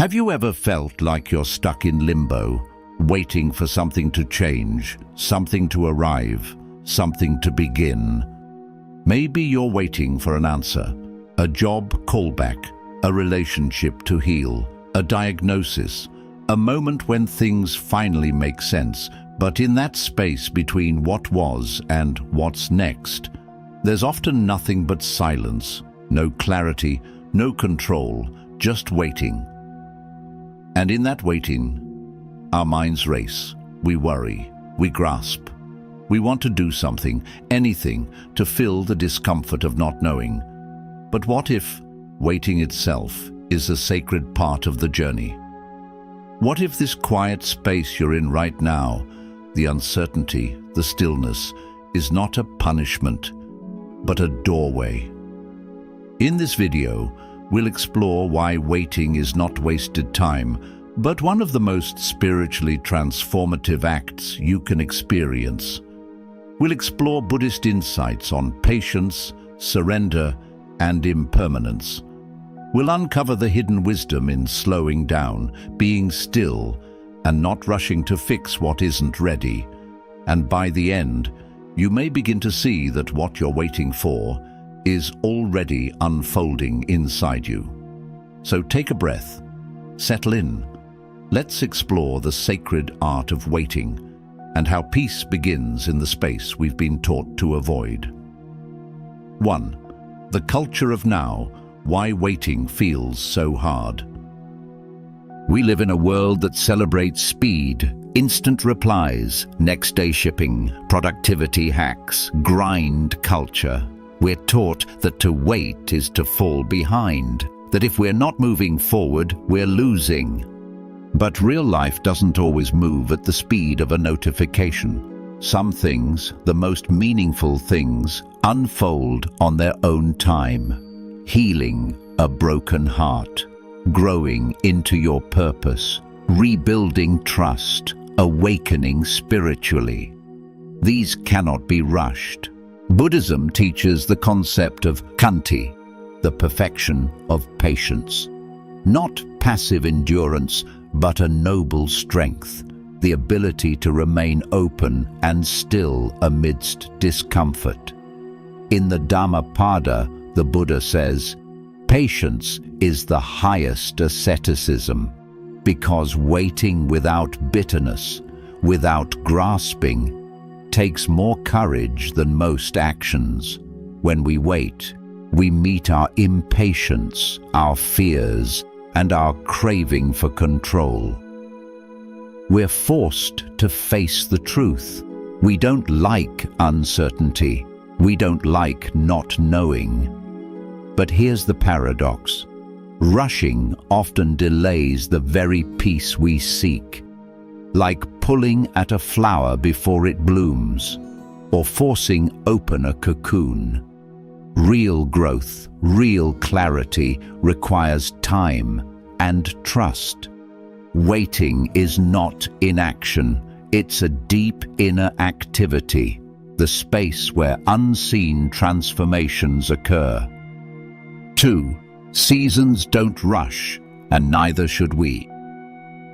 Have you ever felt like you're stuck in limbo, waiting for something to change, something to arrive, something to begin? Maybe you're waiting for an answer, a job callback, a relationship to heal, a diagnosis, a moment when things finally make sense. But in that space between what was and what's next, there's often nothing but silence, no clarity, no control, just waiting. And in that waiting, our minds race, we worry, we grasp. We want to do something, anything, to fill the discomfort of not knowing. But what if waiting itself is a sacred part of the journey? What if this quiet space you're in right now, the uncertainty, the stillness, is not a punishment, but a doorway? In this video, we'll explore why waiting is not wasted time, but one of the most spiritually transformative acts you can experience. We'll explore Buddhist insights on patience, surrender, and impermanence. We'll uncover the hidden wisdom in slowing down, being still, and not rushing to fix what isn't ready. And by the end, you may begin to see that what you're waiting for is already unfolding inside you. So take a breath, settle in. Let's explore the sacred art of waiting and how peace begins in the space we've been taught to avoid. 1. The culture of now, why waiting feels so hard. We live in a world that celebrates speed, instant replies, next-day shipping, productivity hacks, grind culture. We're taught that to wait is to fall behind, that if we're not moving forward, we're losing. But real life doesn't always move at the speed of a notification. Some things, the most meaningful things, unfold on their own time. Healing a broken heart, growing into your purpose, rebuilding trust, awakening spiritually. These cannot be rushed. Buddhism teaches the concept of khanti, the perfection of patience. Not passive endurance, but a noble strength, the ability to remain open and still amidst discomfort. In the Dhammapada, the Buddha says, patience is the highest asceticism, because waiting without bitterness, without grasping, takes more courage than most actions. When we wait, we meet our impatience, our fears, and our craving for control. We're forced to face the truth. We don't like uncertainty. We don't like not knowing. But here's the paradox. Rushing often delays the very peace we seek, like pulling at a flower before it blooms, or forcing open a cocoon. Real growth, real clarity requires time and trust. Waiting is not inaction, it's a deep inner activity, the space where unseen transformations occur. 2. Seasons don't rush, and neither should we.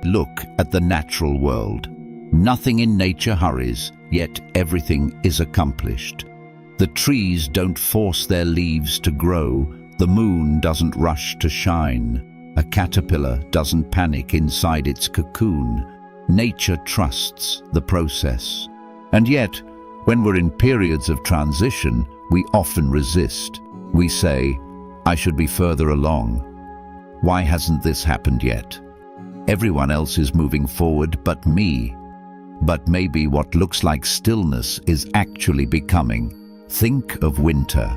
Look at the natural world. Nothing in nature hurries, yet everything is accomplished. The trees don't force their leaves to grow, the moon doesn't rush to shine, a caterpillar doesn't panic inside its cocoon. Nature trusts the process. And yet, when we're in periods of transition, we often resist. We say, I should be further along. Why hasn't this happened yet? Everyone else is moving forward but me. But maybe what looks like stillness is actually becoming. Think of winter.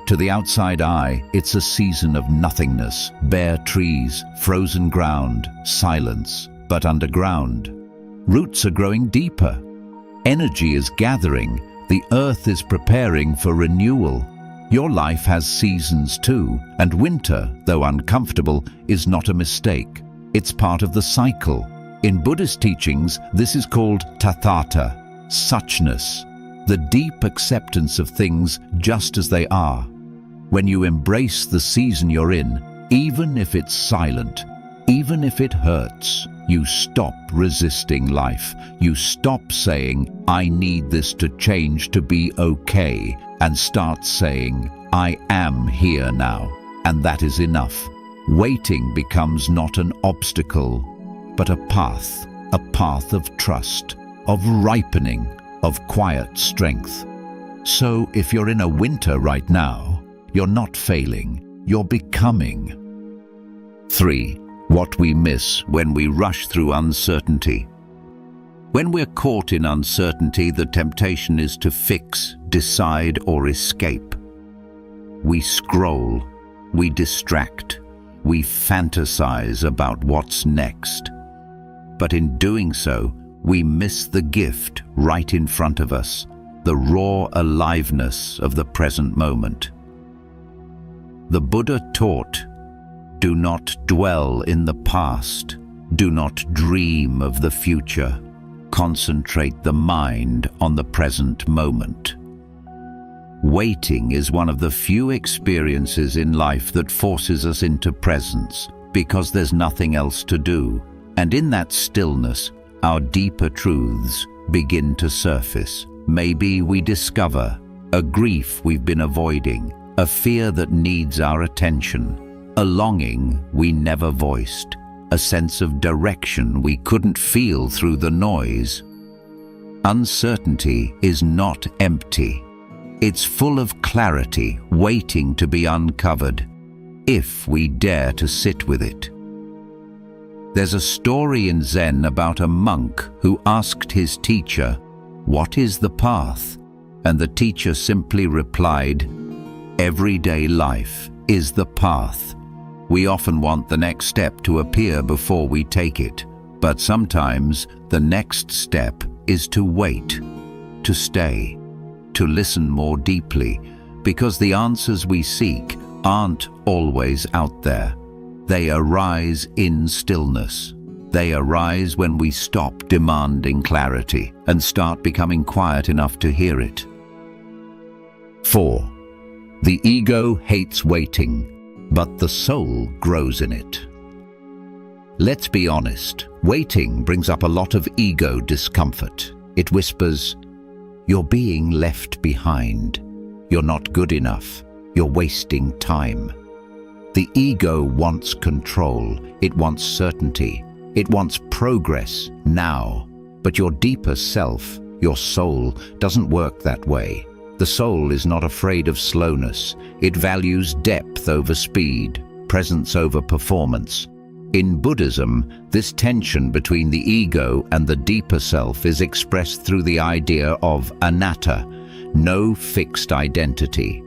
To the outside eye, it's a season of nothingness, bare trees, frozen ground, silence. But underground, roots are growing deeper. Energy is gathering. The earth is preparing for renewal. Your life has seasons too, and winter, though uncomfortable, is not a mistake. It's part of the cycle. In Buddhist teachings, this is called tathata, suchness, the deep acceptance of things just as they are. When you embrace the season you're in, even if it's silent, Even if it hurts, you stop resisting life. You stop saying, I need this to change to be okay, and start saying, I am here now, and that is enough. Waiting becomes not an obstacle, but a path of trust, of ripening, of quiet strength. So if you're in a winter right now, you're not failing, you're becoming. 3. What we miss when we rush through uncertainty. When we're caught in uncertainty, the temptation is to fix, decide, or escape. We scroll, we distract, we fantasize about what's next. But in doing so, we miss the gift right in front of us, the raw aliveness of the present moment. The Buddha taught, do not dwell in the past, do not dream of the future. Concentrate the mind on the present moment. Waiting is one of the few experiences in life that forces us into presence, because there's nothing else to do. And in that stillness, our deeper truths begin to surface. Maybe we discover a grief we've been avoiding, a fear that needs our attention, a longing we never voiced, a sense of direction we couldn't feel through the noise. Uncertainty is not empty. It's full of clarity waiting to be uncovered, if we dare to sit with it. There's a story in Zen about a monk who asked his teacher, "What is the path?" And the teacher simply replied, "Everyday life is the path." We often want the next step to appear before we take it, but sometimes the next step is to wait, to stay, to listen more deeply, because the answers we seek aren't always out there. They arise in stillness. They arise when we stop demanding clarity and start becoming quiet enough to hear it. 4. The ego hates waiting, but the soul grows in it. Let's be honest, waiting brings up a lot of ego discomfort. It whispers, "You're being left behind. You're not good enough. You're wasting time." The ego wants control. It wants certainty. It wants progress now. But your deeper self, your soul, doesn't work that way. The soul is not afraid of slowness. It values depth over speed, presence over performance. In Buddhism, this tension between the ego and the deeper self is expressed through the idea of anatta, no fixed identity.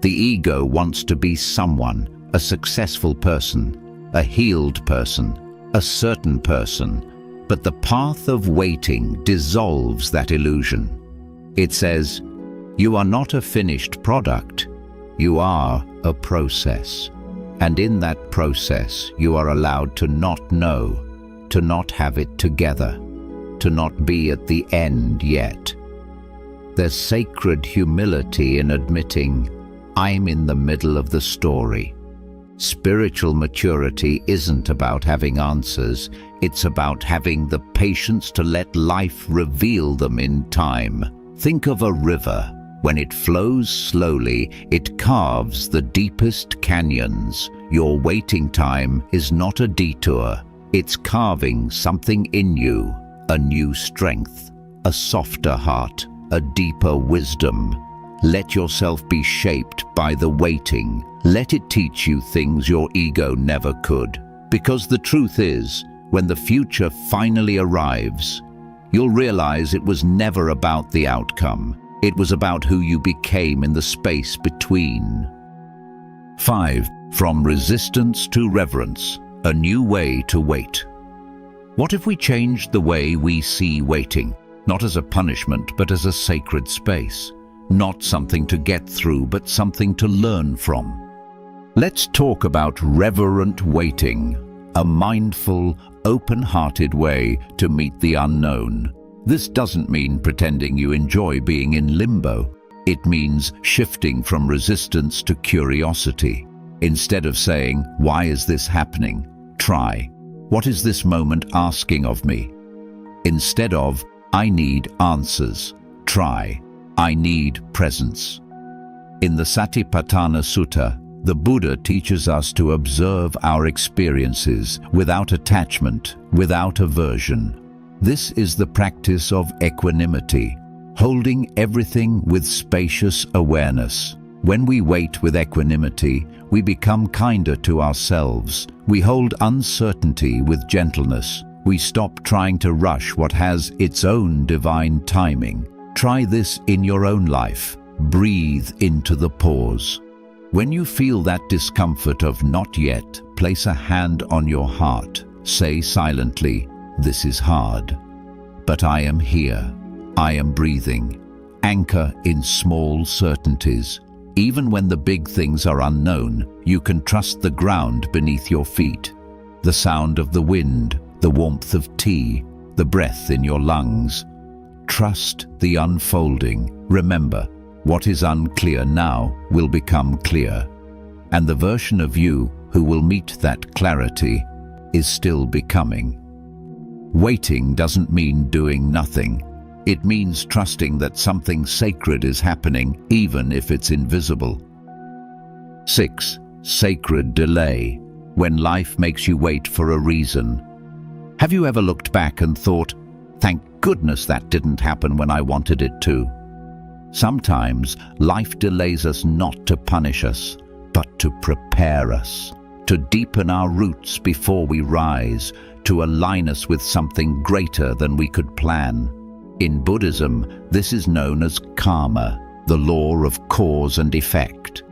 The ego wants to be someone, a successful person, a healed person, a certain person, but the path of waiting dissolves that illusion. It says, you are not a finished product, you are a process. And in that process, you are allowed to not know, to not have it together, to not be at the end yet. There's sacred humility in admitting, I'm in the middle of the story. Spiritual maturity isn't about having answers, it's about having the patience to let life reveal them in time. Think of a river. When it flows slowly, it carves the deepest canyons. Your waiting time is not a detour. It's carving something in you, a new strength, a softer heart, a deeper wisdom. Let yourself be shaped by the waiting. Let it teach you things your ego never could. Because the truth is, when the future finally arrives, you'll realize it was never about the outcome. It was about who you became in the space between. 5. From resistance to reverence, a new way to wait. What if we changed the way we see waiting? Not as a punishment, but as a sacred space. Not something to get through, but something to learn from. Let's talk about reverent waiting, a mindful, open-hearted way to meet the unknown. This doesn't mean pretending you enjoy being in limbo. It means shifting from resistance to curiosity. Instead of saying, "Why is this happening?" try, What is this moment asking of me? Instead of, I need answers, try, I need presence. In the Satipatthana Sutta, the Buddha teaches us to observe our experiences without attachment, without aversion. This is the practice of equanimity, holding everything with spacious awareness. When we wait with equanimity, we become kinder to ourselves. We hold uncertainty with gentleness. We stop trying to rush what has its own divine timing. Try this in your own life. Breathe into the pause. When you feel that discomfort of not yet, place a hand on your heart. Say silently, this is hard, but I am here. I am breathing. Anchor in small certainties. Even when the big things are unknown, you can trust the ground beneath your feet. The sound of the wind, the warmth of tea, the breath in your lungs. Trust the unfolding. Remember, what is unclear now will become clear, and the version of you who will meet that clarity is still becoming. Waiting doesn't mean doing nothing. It means trusting that something sacred is happening, even if it's invisible. 6. Sacred delay. When life makes you wait for a reason. Have you ever looked back and thought, thank goodness that didn't happen when I wanted it to? Sometimes life delays us not to punish us, but to prepare us, to deepen our roots before we rise, to align us with something greater than we could plan. In Buddhism, this is known as karma, the law of cause and effect.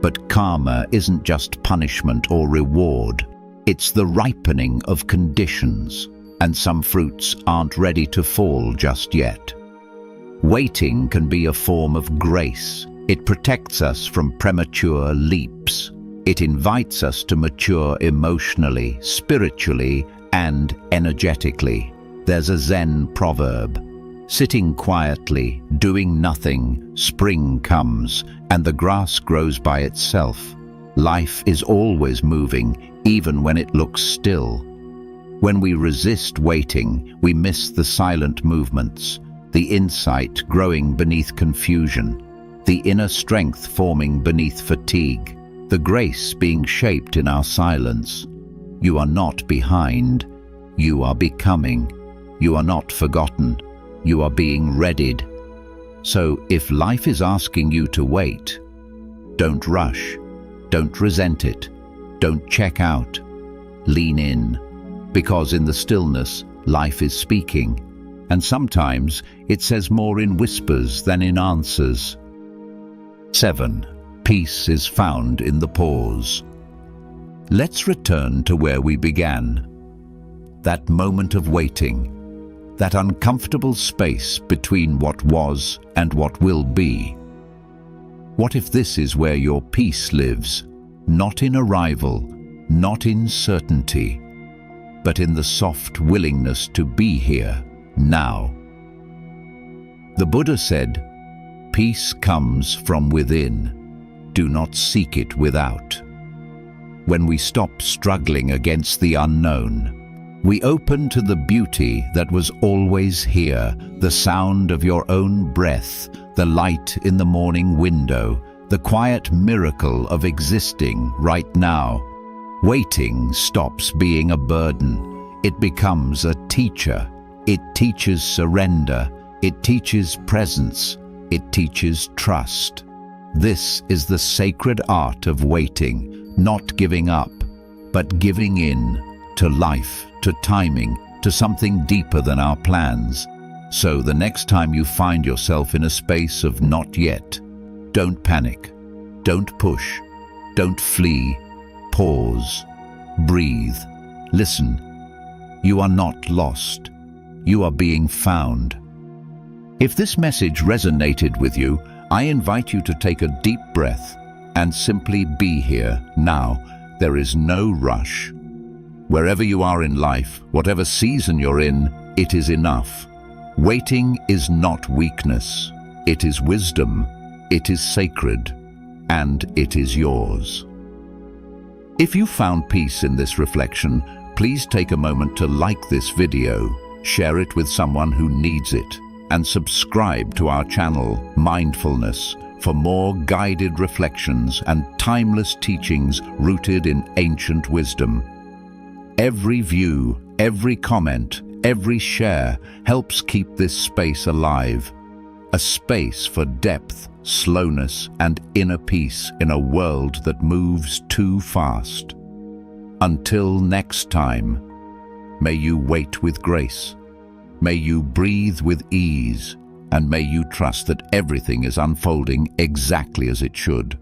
But karma isn't just punishment or reward. It's the ripening of conditions, and some fruits aren't ready to fall just yet. Waiting can be a form of grace. It protects us from premature leaps. It invites us to mature emotionally, spiritually, and energetically. There's a Zen proverb, sitting quietly, doing nothing, spring comes, and the grass grows by itself. Life is always moving, even when it looks still. When we resist waiting, we miss the silent movements, the insight growing beneath confusion, the inner strength forming beneath fatigue, the grace being shaped in our silence. You are not behind, you are becoming. You are not forgotten, you are being readied. So if life is asking you to wait, don't rush, don't resent it, don't check out, lean in, because in the stillness, life is speaking. And sometimes it says more in whispers than in answers. 7. Peace is found in the pause. Let's return to where we began. That moment of waiting, that uncomfortable space between what was and what will be. What if this is where your peace lives, not in arrival, not in certainty, but in the soft willingness to be here, now? The Buddha said, peace comes from within. Do not seek it without. When we stop struggling against the unknown, we open to the beauty that was always here, the sound of your own breath, the light in the morning window, the quiet miracle of existing right now. Waiting stops being a burden. It becomes a teacher. It teaches surrender. It teaches presence. It teaches trust. This is the sacred art of waiting, not giving up, but giving in to life, to timing, to something deeper than our plans. So the next time you find yourself in a space of not yet, don't panic, don't push, don't flee, pause, breathe, listen. You are not lost. You are being found. If this message resonated with you, I invite you to take a deep breath and simply be here now. There is no rush. Wherever you are in life, whatever season you're in, it is enough. Waiting is not weakness. It is wisdom. It is sacred. And it is yours. If you found peace in this reflection, Please take a moment to like this video, share it with someone who needs it, and subscribe to our channel, Mindfulness, for more guided reflections and timeless teachings rooted in ancient wisdom. Every view, every comment, every share helps keep this space alive. A space for depth, slowness, and inner peace in a world that moves too fast. Until next time, may you wait with grace. May you breathe with ease, and may you trust that everything is unfolding exactly as it should.